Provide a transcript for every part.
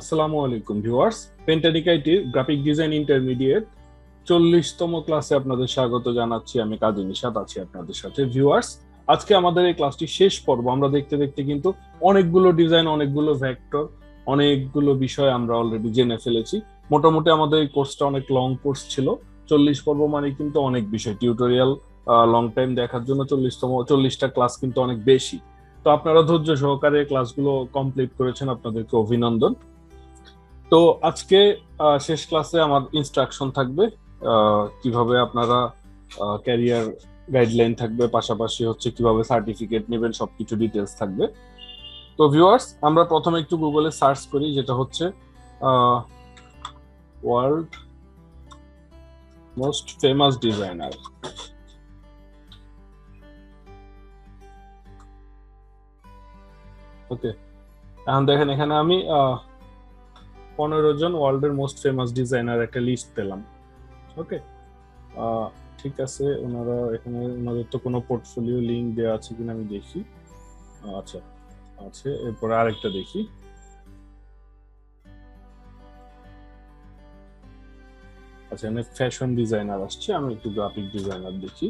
আসসালামু আলাইকুম viewers, পেন্টানিক আইটির graphic design intermediate 40তম ক্লাসে আপনাদের স্বাগত জানাচ্ছি। আমি কাজী নিশাত আছি আপনাদের সাথে। ভিউয়ার্স, আজকে আমাদের এই ক্লাসটি শেষ পর্ব। আমরা দেখতে দেখতে কিন্তু অনেকগুলো ডিজাইন, অনেকগুলো ভেক্টর, অনেকগুলো বিষয় আমরা অলরেডি জেনে ফেলেছি। মোটামুটি আমাদের এই কোর্সটা অনেক লং কোর্স ছিল। 40 পর্ব মানে কিন্তু অনেক বিষয়, টিউটোরিয়াল লং টাইম দেখার জন্য 40টা ক্লাস কিন্তু অনেক বেশি। তো আপনারা ধৈর্য সহকারে ক্লাসগুলো কমপ্লিট করেছেন, আপনাদেরকে অভিনন্দন। তো আজকে শেষ ক্লাসে আমার ইনস্ট্রাকশন থাকবে, কিভাবে আপনারা ক্যারিয়ার গাইডলাইন থাকবে, পাশাপাশি হচ্ছে কিভাবে সার্টিফিকেট নেবেন, সবকিছু ডিটেলস থাকবে। তো ভিউয়ার্স, আমরা প্রথমে একটু গুগলে সার্চ করি, যেটা হচ্ছে ওয়ার্ল্ড মোস্ট ফেমাস ডিজাইনার। ওকে, এখন দেখেন এখানে আমি 15 জন ওয়ার্ল্ডের মোস্ট ফেমাস ডিজাইনার একটা লিস্ট পেলাম। ওকে, ঠিক আছে। ওনারা এখানে ওনাদের তো কোনো পোর্টফোলিও লিংক দেওয়া আছে কিনা আমি দেখি। আচ্ছা আছে, এরপরে আরেকটা দেখি। আচ্ছা, এখানে ফ্যাশন ডিজাইনার আসছে, আমি একটু গ্রাফিক ডিজাইনার দেখি।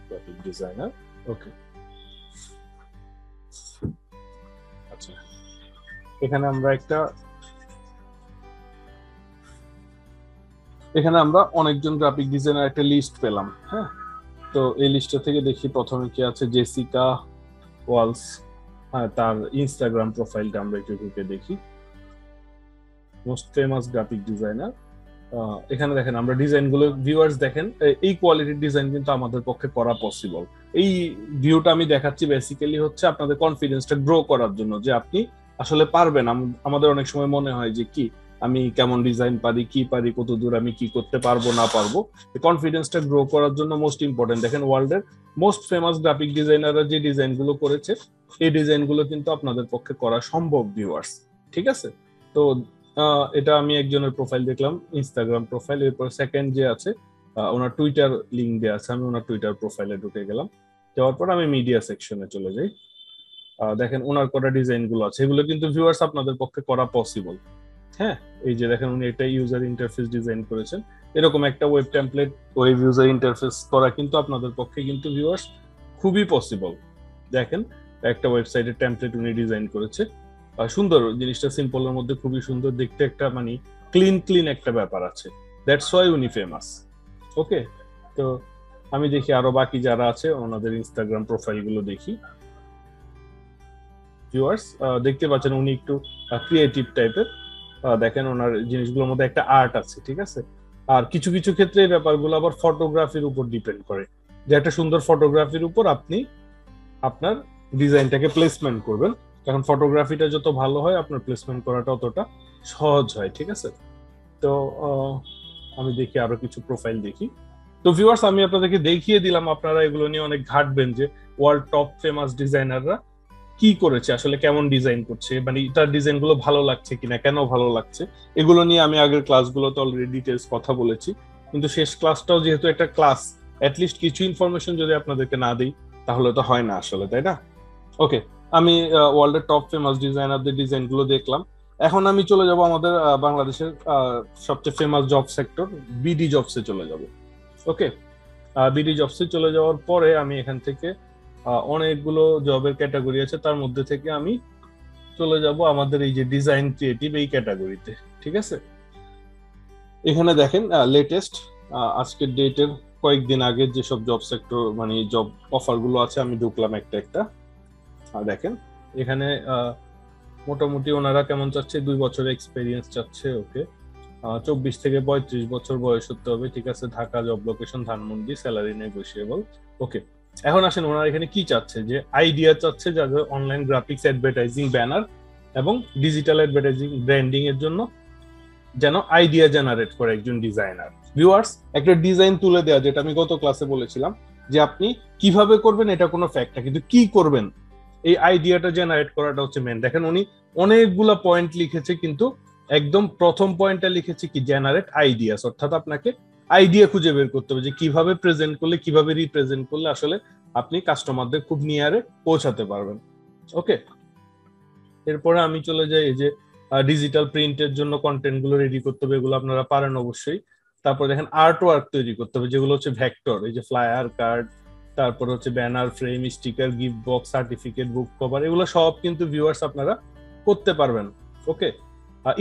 গ্রাফিক ডিজাইনার, ওকে। আচ্ছা, এখানে আমরা অনেকজন গ্রাফিক ডিজাইনার একটা লিস্ট পেলাম। হ্যাঁ, তো এই লিস্টটা থেকে দেখি প্রথমে কি আছে। জেসিকা ওয়ালস, হ্যাঁ, তার ইনস্টাগ্রাম প্রোফাইলটা আমরা একটু ঢুকে দেখি। Most famous graphic designer. এখানে দেখেন আমরা ডিজাইনগুলো, ভিউয়ার্স দেখেন এই কোয়ালিটির ডিজাইন কিন্তু আমাদের পক্ষে করা পসিবল। এই ভিউটা আমি দেখাচ্ছি বেসিক্যালি হচ্ছে আপনাদের কনফিডেন্সটা গ্রো করার জন্য, যে আপনি আসলে পারবেন। আমাদের অনেক সময় মনে হয় যে কি আমি কেমন ডিজাইন পারি, কি পারি, কত দূর আমি কি করতে পারবো না পারবো। কনফিডেন্সটা গ্রো করার জন্য মোস্ট ইম্পর্টেন্ট। দেখেন ওয়ার্ল্ডের মোস্ট ফেমাস গ্রাফিক ডিজাইনাররা যে ডিজাইনগুলো করেছে, এই ডিজাইনগুলো কিন্তু আপনাদের পক্ষে করা সম্ভব ভিউয়ার্স। ঠিক আছে, তো এটা আমি একজনের প্রোফাইল দেখলাম, ইনস্টাগ্রাম প্রোফাইল। এরপর সেকেন্ড যে আছে, ওনার টুইটার লিংক দেওয়া আছে, আমি ওনার টুইটার প্রোফাইলে ঢুকে গেলাম। যাওয়ার পর আমি মিডিয়া সেকশনে চলে যাই। দেখেন ওনার করা ডিজাইন গুলো আছে, এগুলো কিন্তু ভিউয়ার্স আপনাদের পক্ষে করা পসিবল। হ্যাঁ, এই যে দেখেন উনি একটা ইউজার ইন্টারফেস ডিজাইন করেছেন। এরকম একটা web template, web user interface করা কিন্তু আপনাদের পক্ষে কিন্তু ভিউয়ার্স খুবই পসিবল। দেখেন একটা ওয়েবসাইটের টেমপ্লেট উনি ডিজাইন করেছে, সুন্দর জিনিসটা, সিম্পলের মধ্যে খুবই সুন্দর দেখতে, একটা মানে ক্লিন একটা ব্যাপার আছে। দ্যাটস ওয়াই উনি ফেমাস। ওকে, তো আমি দেখি আরো বাকি যারা আছে ওনাদের ইনস্টাগ্রাম প্রোফাইল গুলো দেখি। ভিউয়ার্স দেখতে পাচ্ছেন উনি একটু ক্রিয়েটিভ টাইপের। দেখেন ওনার জিনিসগুলোর মধ্যে একটা আর্ট আছে, ঠিক আছে। আর কিছু কিছু ক্ষেত্রে এই ব্যাপারগুলো আবার ফটোগ্রাফির উপর ডিপেন্ড করে, যে একটা সুন্দর ফটোগ্রাফির উপর আপনি আপনার ডিজাইনটাকে প্লেসমেন্ট করবেন। এখন ফটোগ্রাফিটা যত ভালো হয় আপনার প্লেসমেন্ট করাটা অতটা সহজ হয়। ঠিক আছে, তো আমি দেখি আরো কিছু প্রোফাইল দেখি। তো ভিউয়ার্স, আমি আপনাদেরকে দেখিয়ে দিলাম, আপনারা এগুলো নিয়ে অনেক ঘাটবেন যে ওয়ার্ল্ড টপ ফেমাস ডিজাইনাররা কি করেছে, আসলে কেমন ডিজাইন করছে, মানে তার ডিজাইন গুলো ভালো লাগছে কিনা, কেন ভালো লাগছে, এগুলো নিয়ে আমি আগের ক্লাসগুলোতে অলরেডি ডিটেলস কথা বলেছি। কিন্তু শেষ ক্লাসটাও যেহেতু একটা ক্লাস, অ্যাটলিস্ট কিছু ইনফরমেশন যদি আপনাদেরকে না দিই তাহলে তো হয় না আসলে, তাই না? ওকে, আমি ওয়ার্ল্ডের টপ ফেমাস ডিজাইনারদের ডিজাইন গুলো দেখলাম। এখন আমি চলে যাব আমাদের বাংলাদেশের সবচেয়ে ফেমাস জব সেক্টর বিডি জবসে চলে যাব। ওকে, বিডি জবসে চলে যাওয়ার পরে আমি এখান থেকে অনেকগুলো জবের ক্যাটাগরি আছে, তার মধ্যে থেকে আমি চলে যাব আমাদের এই যে ডিজাইন ক্রিয়েটিভ এই ক্যাটাগরিতে। ঠিক আছে, এখানে দেখেন লেটেস্ট আজকের ডেটের কয়েকদিন আগে যেসব জব সেক্টর মানে জব অফার গুলো আছে আমি ঢুকলাম একটা। দেখেন এখানে মোটামুটি ওনারা কেমন চাচ্ছে, 2 বছরের এক্সপেরিয়েন্স চাচ্ছে। ওকে, 24 থেকে 35 বছর বয়স হতে হবে। ঠিক আছে, Dhaka, job location Dhanmondi, salary negotiable. Okay, এখন আসেন ওনারা এখানে কি চাচ্ছে, যে আইডিয়া চাচ্ছে যাদের অনলাইন গ্রাফিক্স, অ্যাডভার্টাইজিং, ব্যানার এবং ডিজিটাল অ্যাডভার্টাইজিং ব্র্যান্ডিং এর জন্য যেন আইডিয়া জেনারেট করে একজন ডিজাইনার। ভিউয়ার্স, একটা ডিজাইন তুলে দেওয়া, যেটা আমি গত ক্লাসে বলেছিলাম যে আপনি কিভাবে করবেন এটা কোনো ফ্যাক্ট না, কিন্তু কি করবেন এই আইডিয়াটা জেনারেট করাটা হচ্ছে মেন। দেখেন উনি অনেকগুলা পয়েন্ট লিখেছে, কিন্তু একদম প্রথম পয়েন্টটা লিখেছে কি, জেনারেট আইডিয়াস, অর্থাৎ আপনাকে আইডিয়া খুঁজে বের করতে হবে যে কিভাবে প্রেজেন্ট করলে, কিভাবে রিপ্রেজেন্ট করলে আসলে আপনি কাস্টমারদের খুব নিয়ারে পৌঁছাতে পারবেন। ওকে, এরপরে আমি চলে যাই এই যে ডিজিটাল প্রিন্টের জন্য কন্টেন্ট গুলো রেডি করতে হবে, এগুলো আপনারা পারেন অবশ্যই। তারপর দেখেন আর্ট ওয়ার্ক তৈরি করতে হবে, যেগুলো হচ্ছে ভেক্টর, এই যে ফ্লায়ার, কার্ড, তারপর হচ্ছে banner, frame, sticker, gift box, certificate, বুক কভার, এগুলো সব কিন্তু ভিউয়ার্স আপনারা করতে পারবেন। ওকে,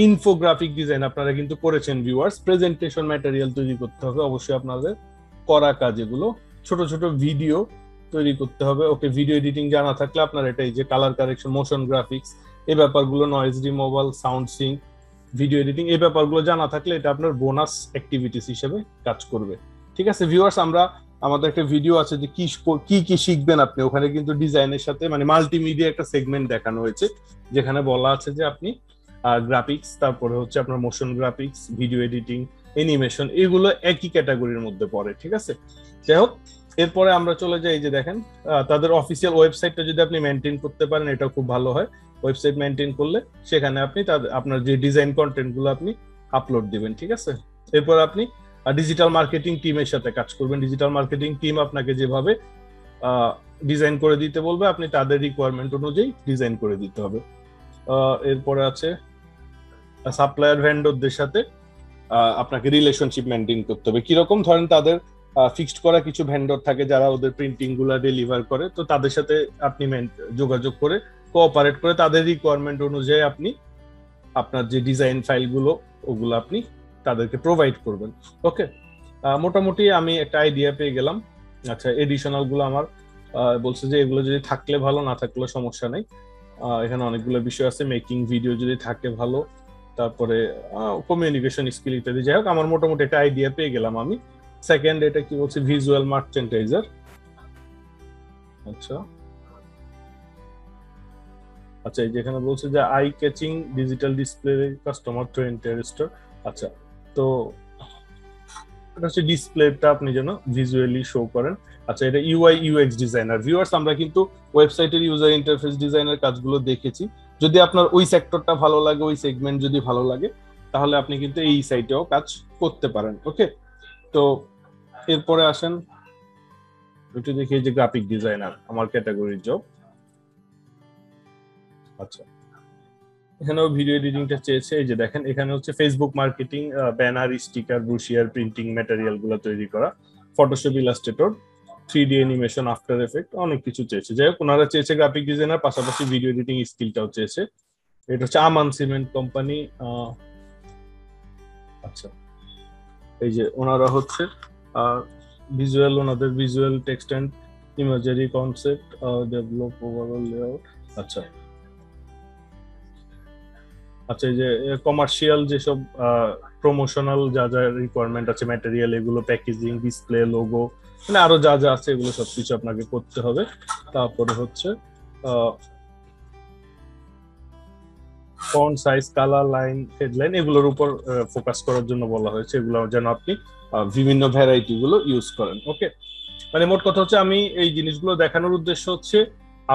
ইনফোগ্রাফিক ডিজাইন আপনারা কিন্তু করেছেন ভিউয়ার্স। প্রেজেন্টেশন ম্যাটেরিয়াল তৈরি করতে হবে অবশ্যই আপনাদের করা কাজ, এগুলো ছোট ছোট ভিডিও তৈরি করতে হবে। ওকে, ভিডিও এডিটিং জানা থাকলে আপনার এটা এই যে কালার কারেকশন, মোশন গ্রাফিক্স, এই ব্যাপারগুলো, noise removal, sound sync, video editing, এই ব্যাপারগুলো জানা থাকলে এটা আপনার বোনাস অ্যাক্টিভিটিস হিসেবে কাজ করবে। ঠিক আছে ভিউয়ার্স, আমরা আমাদের একটা ভিডিও আছে যে কি কি শিখবেন আপনি, ওখানে কিন্তু ডিজাইনের সাথে মানে মাল্টিমিডিয়া একটা সেগমেন্ট দেখানো হয়েছে, যেখানে বলা আছে যে আপনি গ্রাফিক্স, তারপরে হচ্ছে আপনার motion graphics, video editing, animation, এগুলো একই ক্যাটাগরির মধ্যে পড়ে। ঠিক আছে, যাই হোক, এরপরে আমরা চলে যাই যে দেখেন তাদের অফিসিয়াল ওয়েবসাইটটা যদি আপনি মেনটেন করতে পারেন এটা খুব ভালো হয়। ওয়েবসাইট মেনটেন করলে সেখানে আপনি আপনার যে ডিজাইন কন্টেন্ট গুলো আপনি আপলোড দিবেন। ঠিক আছে, এরপর আপনি ডিজিটাল মার্কেটিং টিমের সাথে কাজ করবেন। ডিজিটাল মার্কেটিং টিম আপনাকে যেভাবে ডিজাইন করে দিতে বলবে আপনি তাদের রিকোয়ারমেন্ট অনুযায়ী ডিজাইন করে দিতে হবে। এরপরে আছে সাপ্লায়ার ভেন্ডরদের সাথে আপনাকে রিলেশনশিপ মেনটেন করতে হবে। কিরকম, ধরেন তাদের ফিক্সড করা কিছু ভেন্ডর থাকে যারা ওদের প্রিন্টিং গুলা ডেলিভার করে, তো তাদের সাথে আপনি যোগাযোগ করে কোঅপারেট করে তাদের রিকোয়ারমেন্ট অনুযায়ী আপনি আপনার যে ডিজাইন ফাইলগুলো ওগুলো আপনি তাদেরকে প্রোভাইড করবেন। ওকে, মোটামুটি আমি একটা আইডিয়া পেয়ে গেলাম। আচ্ছা, এডিশনাল গুলো আমার বলছে যে এগুলো যদি থাকলে ভালো, না থাকলে সমস্যা নেই। এখানে অনেকগুলো বিষয় আছে, মেকিং ভিডিও যদি থাকে ভালো, তারপরে কমিউনিকেশন স্কিল ইত্যাদি। যাই হোক, আমার মোটামুটি একটা আইডিয়া পেয়ে গেলাম আমি। সেকেন্ড, এটা কি বলছে, ভিজুয়াল মার্চেন্টাইজার। আচ্ছা আচ্ছা, এই যেখানে বলছে যে eye catching digital display customer to ইন্টারেস্টার। আচ্ছা, তো এটা হচ্ছে ডিসপ্লেটা আপনি যেন ভিজুয়ালি শো করেন। আচ্ছা, এটা ইউআই ইউএক্স ডিজাইনার। ভিউয়ার্স, আমরা কিন্তু ওয়েবসাইটের ইউজার ইন্টারফেস ডিজাইনের কাজগুলো দেখেছি। যদি আপনার ওই সেক্টরটা ভালো লাগে, ওই সেগমেন্ট যদি ভালো লাগে, তাহলে আপনি কিন্তু এই সাইটেও কাজ করতে পারেন। ওকে, তো এরপরে আসেন একটু দেখি যে গ্রাফিক ডিজাইনার আমার ক্যাটাগরির জব। আচ্ছা, এখানেও ভিডিও এডিটিংটা চেয়েছে। এই যে দেখেন, এখানে হচ্ছে Facebook marketing, banner, sticker, brochure, printing material গুলো তৈরি করা, Photoshop, Illustrator, 3D animation, after effect, অনেক কিছু চেয়েছে। যাই হোক, ওনারা চেয়েছে গ্রাফিক ডিজাইনার, পাশাপাশি ভিডিও এডিটিং স্কিলটাও চেয়েছে। এটা হচ্ছে আমান সিমেন্ট কোম্পানি। আচ্ছা, এই যে ওনারা হচ্ছে ভিজুয়াল, ওনাদের visual text and imagery concept develop, overall layout. আচ্ছা আচ্ছা, এই যে কমার্শিয়াল যেসব প্রমোশনাল যা যা রিকোয়ারমেন্ট আছে, ম্যাটেরিয়াল, এগুলো প্যাকেজিং, ডিসপ্লে, লোগো, মানে আরো যা যা আছে এগুলো সবকিছু আপনাকে করতে হবে। তারপরে হচ্ছে font size, colour, line, headline, এগুলোর উপর ফোকাস করার জন্য বলা হয়েছে। এগুলো যেন আপনি বিভিন্ন ভ্যারাইটি গুলো ইউজ করেন। ওকে, মানে মোট কথা হচ্ছে আমি এই জিনিসগুলো দেখানোর উদ্দেশ্য হচ্ছে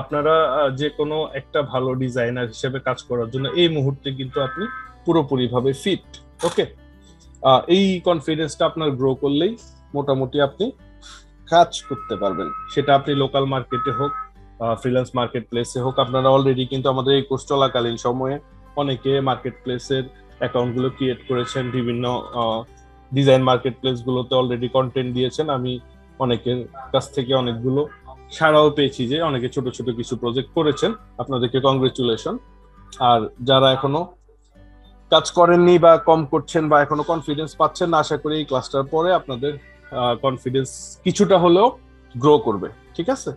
আপনারা যে কোনো একটা ভালো ডিজাইনার হিসেবে কাজ করার জন্য এই মুহূর্তে কিন্তু আপনি পুরোপুরি ভাবে ফিট। ওকে, এই কনফিডেন্সটা আপনার গ্রো করলেই মোটামুটি আপনি কাজ করতে পারবেন, সেটা আপনি লোকাল মার্কেটে হোক, ফ্রিল্যান্স মার্কেট প্লেসে হোক। আপনারা অলরেডি কিন্তু আমাদের এই কোর্স চলাকালীন সময়ে অনেকে মার্কেট প্লেসের অ্যাকাউন্ট গুলো ক্রিয়েট করেছেন, বিভিন্ন ডিজাইন মার্কেট প্লেস গুলোতে অলরেডি কন্টেন্ট দিয়েছেন। আমি অনেকের কাছ থেকে অনেকগুলো সাড়াও পেয়েছি যে অনেকে ছোট ছোট কিছু প্রজেক্ট করেছেন, আপনাদেরকে কংগ্রেচুলেশন। আর যারা এখনো কাজ করেননি বা কম করছেন বা এখনো কনফিডেন্স পাচ্ছেন না, আশা করি এই ক্লাসটার পরে আপনাদের কনফিডেন্স কিছুটা হলেও গ্রো করবে। ঠিক আছে,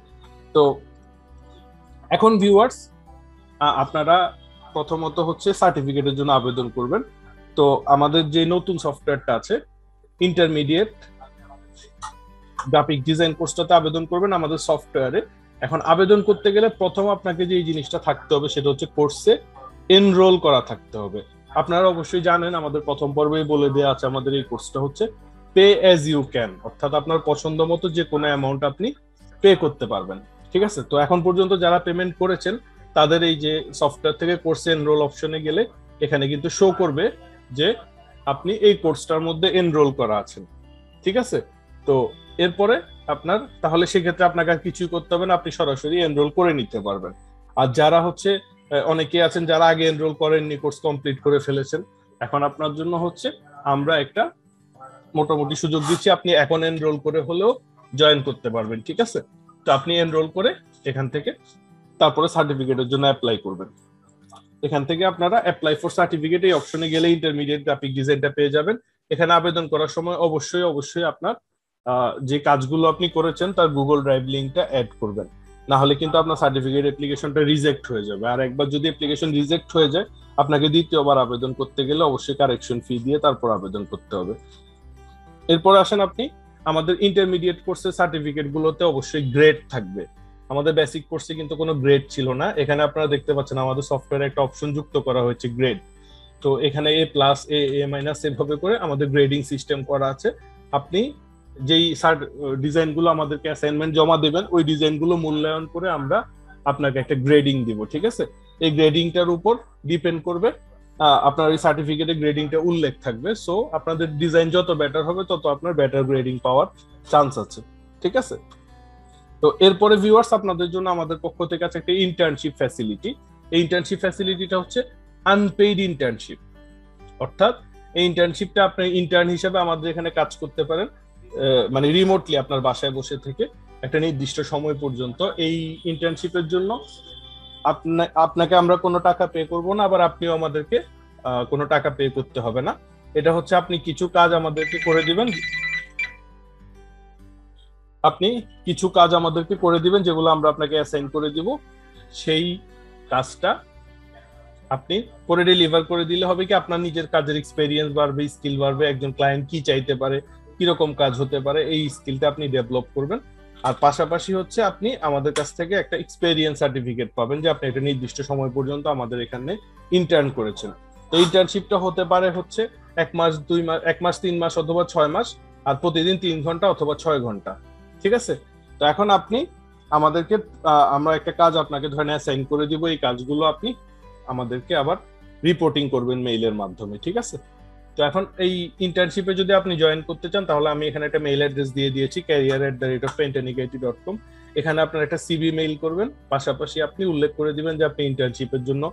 তো এখন ভিউয়ার্স, আপনারা প্রথমত হচ্ছে সার্টিফিকেটের জন্য আবেদন করবেন। তো আমাদের যে নতুন সফটওয়্যারটা আছে, ইন্টারমিডিয়েট গ্রাফিক ডিজাইন কোর্সটাতে আবেদন করবেন আমাদের সফটওয়্যারে। এখন আবেদন করতে গেলে প্রথম আপনাকে যে জিনিসটা থাকতে হবে সেটা হচ্ছে কোর্সে এনরোল করা থাকতে হবে। আপনারা অবশ্যই জানেন, আমাদের প্রথম পর্বেই বলে দেওয়া আছে আমাদের এই কোর্সটা হচ্ছে পে অ্যাজ ইউ ক্যান, অর্থাৎ আপনার পছন্দ মতো যে কোনো অ্যামাউন্ট আপনি পে করতে পারবেন। ঠিক আছে, তো এখন পর্যন্ত যারা পেমেন্ট করেছেন তাদের এই যে সফটওয়্যার থেকে কোর্সে এনরোল অপশনে গেলে এখানে কিন্তু শো করবে যে আপনি এই কোর্সটার মধ্যে এনরোল করা আছেন। ঠিক আছে? তো এরপরে আপনার তাহলে সেক্ষেত্রে আপনাকে আর কিছুই করতে হবে না, আপনি সরাসরি এনরোল করে নিতে পারবেন। আর যারা হচ্ছে অনেকে আছেন যারা আগে এনরোল করেননি, কোর্স কমপ্লিট করে ফেলেছেন, এখন আপনার জন্য হচ্ছে আমরা একটা মোটামুটি সুযোগ দিচ্ছি, আপনি এখন এনরোল করে হলেও জয়েন করতে পারবেন। ঠিক আছে? তো আপনি এনরোল করে এখান থেকে তারপরে সার্টিফিকেটের জন্য অ্যাপ্লাই করবেন। এখান থেকে আপনারা অ্যাপ্লাই ফর সার্টিফিকেট এই অপশনে গেলে ইন্টারমিডিয়েট গ্রাফিক ডিজাইনটা পেয়ে যাবেন। এখানে আবেদন করার সময় অবশ্যই আপনার যে কাজগুলো আপনি করেছেন তার গুগল ড্রাইভ লিঙ্কটা অ্যাড করবেন, না হলে কিন্তু আপনার সার্টিফিকেট অ্যাপ্লিকেশনটা রিজেক্ট হয়ে যাবে। আর একবার যদি অ্যাপ্লিকেশন রিজেক্ট হয়ে যায়, আপনাকে দ্বিতীয়বার আবেদন করতে গেলে অবশ্যই কারেকশন ফি দিয়ে তারপর আবেদন করতে হবে। এরপর আসেন আপনি আমাদের ইন্টারমিডিয়েট কোর্সের সার্টিফিকেট গুলোতে অবশ্যই গ্রেড থাকবে। আমাদের বেসিক কোর্সে কিন্তু কোনো গ্রেড ছিল না, এখানে আপনারা দেখতে পাচ্ছেন আমাদের সফটওয়্যারে একটা অপশন যুক্ত করা হয়েছে গ্রেড। তো এখানে এ প্লাস এ মাইনাস এভাবে করে আমাদের গ্রেডিং সিস্টেম করা আছে। আপনি যেই ডিজাইন গুলো আমাদেরকে অ্যাসাইনমেন্ট জমা দেবেন, ওই ডিজাইন গুলো মূল্যায়ন করে আমরা আপনাকে একটা গ্রেডিং দিব। ঠিক আছে? এই গ্রেডিংটার উপর ডিপেন্ড করবে আপনার এই সার্টিফিকেটে গ্রেডিংটা উল্লেখ থাকবে। সো আপনাদের ডিজাইন যত বেটার হবে তত আপনার বেটার গ্রেডিং পাওয়ার চান্স আছে। ঠিক আছে? তো এরপরে ভিউয়ার্স আপনাদের জন্য আমাদের পক্ষ থেকে আছে একটা ইন্টার্নশিপ ফ্যাসিলিটি। এই ইন্টার্নশিপ ফ্যাসিলিটিটা হচ্ছে আনপেইড ইন্টার্নশিপ, অর্থাৎ এই ইন্টার্নশিপটা আপনি ইন্টার্ন হিসেবে আমাদের এখানে কাজ করতে পারেন, মানে রিমোটলি আপনার বাসায় বসে থেকে একটা নির্দিষ্ট সময় পর্যন্ত। এই ইন্টার্নশিপের জন্য আপনাকে আমরা কোনো টাকা পে করব না, আবার আপনিও আমাদেরকে কোনো টাকা পে করতে হবে না। এটা হচ্ছে আপনি কিছু কাজ আমাদেরকে করে দিবেন, যেগুলো আমরা আপনাকে অ্যাসাইন করে দিব। সেই কাজটা আপনি করে ডেলিভার করে দিলে হবে কি আপনার নিজের কাজের এক্সপেরিয়েন্স বাড়বে, স্কিল বাড়বে, একজন ক্লায়েন্ট কি চাইতে পারে, কিরকম কাজ হতে পারে, এই স্কিলটা আপনি ডেভেলপ করবেন। আর পাশাপাশি হচ্ছে আপনি আমাদের কাছ থেকে একটা এক্সপেরিয়েন্স সার্টিফিকেট পাবেন যে আপনি একটা নির্দিষ্ট সময় পর্যন্ত আমাদের এখানে ইন্টার্ন করেছেন। তো ইন্টার্নশিপটা হতে পারে হচ্ছে 1 মাস 2 মাস 1 মাস 3 মাস অথবা 6 মাস, আর প্রতিদিন 3 ঘন্টা অথবা 6 ঘন্টা। ঠিক আছে? তো এখন আপনি আমাদেরকে আমরা একটা কাজ আপনাকে ধরেন অ্যাসাইন করে দিব, এই কাজগুলো আপনি আমাদেরকে আবার রিপোর্টিং করবেন মেইলের মাধ্যমে। ঠিক আছে? তো এখন এই ইন্টার্নশিপে যদি আপনি জয়েন করতে চান, তাহলে আমি এখানে একটা মেইল অ্যাড্রেস দিয়ে দিয়েছি, career@pentanic.com। এখানে আপনার একটা সিভি মেইল করবেন, পাশাপাশি আপনি উল্লেখ করে দিবেন যে আপনি ইন্টার্নশিপের জন্য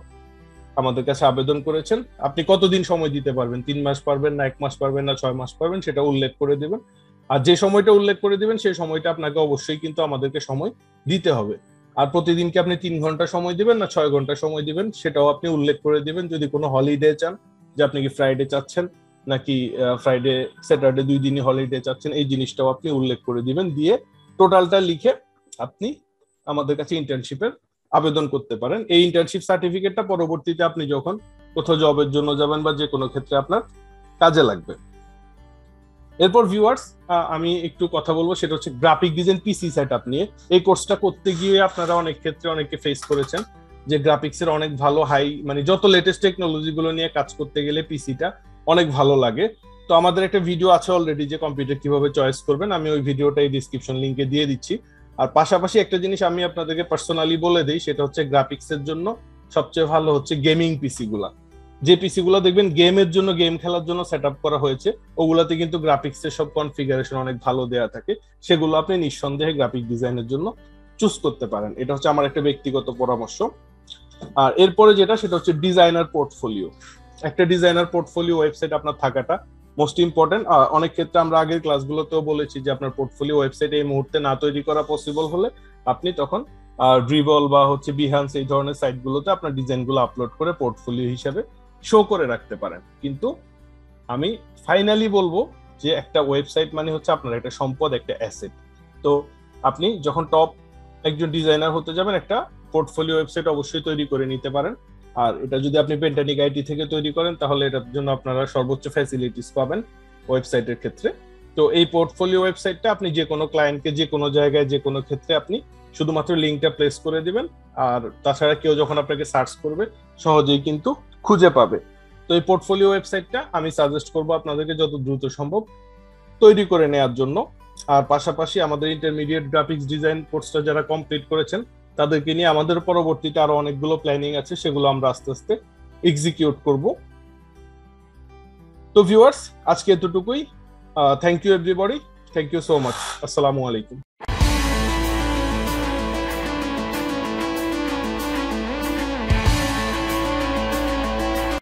আমাদের কাছে আবেদন করেছেন। আপনি কতদিন সময় দিতে পারবেন, 3 মাস পারবেন না 1 মাস পারবেন না 6 মাস পারবেন, সেটা উল্লেখ করে দিবেন। আর যে সময়টা উল্লেখ করে দিবেন সেই সময়টা আপনাকে অবশ্যই কিন্তু আমাদেরকে সময় দিতে হবে। আর প্রতিদিন কি আপনি 3 ঘন্টা সময় দিবেন না 6 ঘন্টা সময় দিবেন, সেটাও আপনি উল্লেখ করে দিবেন। যদি কোনো হলিডে চান, যে আপনি কি ফ্রাইডে চাচ্ছেন নাকি ফ্রাইডে স্যাটারডে 2 দিনই হলিডে চাচ্ছেন, এই জিনিসটাও আপনি উল্লেখ করে দিবেন। দিয়ে টোটালটা লিখে আপনি আমাদের কাছে ইন্টার্নশিপের আবেদন করতে পারেন। এই ইন্টার্নশিপ সার্টিফিকেটটা পরবর্তীতে আপনি যখন কোথাও জবের জন্য যাবেন বা যে কোনো ক্ষেত্রে আপনার কাজে লাগবে। এরপর ভিউয়ার্স আমি একটু কথা বলবো, সেটা হচ্ছে গ্রাফিক ডিজাইন পিসি সেটআপ নিয়ে। এই কোর্সটা করতে গিয়ে আপনারা অনেক ক্ষেত্রে অনেকে ফেস করেছেন যে গ্রাফিক্সের অনেক ভালো মানে যত লেটেস্ট টেকনোলজি গুলো নিয়ে কাজ করতে গেলে পিসিটা অনেক ভালো লাগে। তো আমাদের একটা ভিডিও আছে অলরেডি যে কম্পিউটার কিভাবে চয়েস করবেন, আমি ওই ভিডিওটা এই ডিসক্রিপশন লিংকে দিয়ে দিচ্ছি। আর পাশাপাশি একটা জিনিস আমি আপনাদেরকে পার্সোনালি বলে দিই, সেটা হচ্ছে গ্রাফিক্সের জন্য সবচেয়ে ভালো হচ্ছে গেমিং পিসি গুলা। যে পিসি গুলো দেখবেন গেমের জন্য, গেম খেলার জন্য সেট আপ করা হয়েছে, ওগুলাতে কিন্তু গ্রাফিক্স এর সব কনফিগারেশন অনেক ভালো দেয়া থাকে। সেগুলো আপনি নিঃসন্দেহে গ্রাফিক ডিজাইনের জন্য চুজ করতে পারেন। এটা হচ্ছে আমার একটা ব্যক্তিগত পরামর্শ। আর এরপরে যেটা, সেটা হচ্ছে ডিজাইনার পোর্টফোলিও। একটা ডিজাইনার পোর্টফোলিও ওয়েবসাইট আপনার থাকাটা মোস্ট ইম্পর্টেন্ট। অনেক ক্ষেত্রে আমরা আগের ক্লাসগুলোতেও বলেছি যে আপনার পোর্টফোলিও ওয়েবসাইট এই মুহূর্তে না তৈরি করা পসিবল হলে আপনি তখন ড্রিবল বা হচ্ছে বিহান্স এই ধরনের সাইটগুলোতে আপনার ডিজাইনগুলো আপলোড করে পোর্টফোলিও হিসেবে শো করে রাখতে পারেন। কিন্তু আমি ফাইনালি বলবো যে একটা ওয়েবসাইট মানে হচ্ছে আপনার একটা সম্পদ, একটা অ্যাসেট। তো আপনি যখন টপ একজন ডিজাইনার হতে যাবেন, একটা পোর্টফোলিও ওয়েবসাইট অবশ্যই তৈরি করে নিতে পারেন। আর এটা যদি আপনি পেন্টানিক আইটি থেকে তৈরি করেন, তাহলে এটার জন্য আপনারা সর্বোচ্চ ফ্যাসিলিটিস পাবেন ওয়েবসাইটের ক্ষেত্রে। তো এই পোর্টফোলিও ওয়েবসাইটটা আপনি যে কোনো ক্লায়েন্টকে যে কোনো জায়গায় যে কোনো ক্ষেত্রে আপনি শুধুমাত্র লিঙ্কটা প্লেস করে দিবেন, আর তাছাড়া কেউ যখন আপনাকে সার্চ করবে সহজেই কিন্তু খুঁজে পাবে। তো এই পোর্টফোলিও ওয়েবসাইটটা আমি সাজেস্ট করবো আপনাদেরকে যত দ্রুত সম্ভব তৈরি করে নেওয়ার জন্য। আর পাশাপাশি আমাদের ইন্টারমিডিয়েট গ্রাফিক্স ডিজাইন কোর্সটা যারা কমপ্লিট করেছেন, তাদেরকে নিয়ে আমাদের পরবর্তীতে আরো অনেকগুলো প্ল্যানিং আছে, সেগুলো আমরা আস্তে আস্তে এক্সিকিউট করব। তো ভিউয়ার্স, আজকে এতটুকুই। Thank you everybody, thank you so much, আসসালামু আলাইকুম।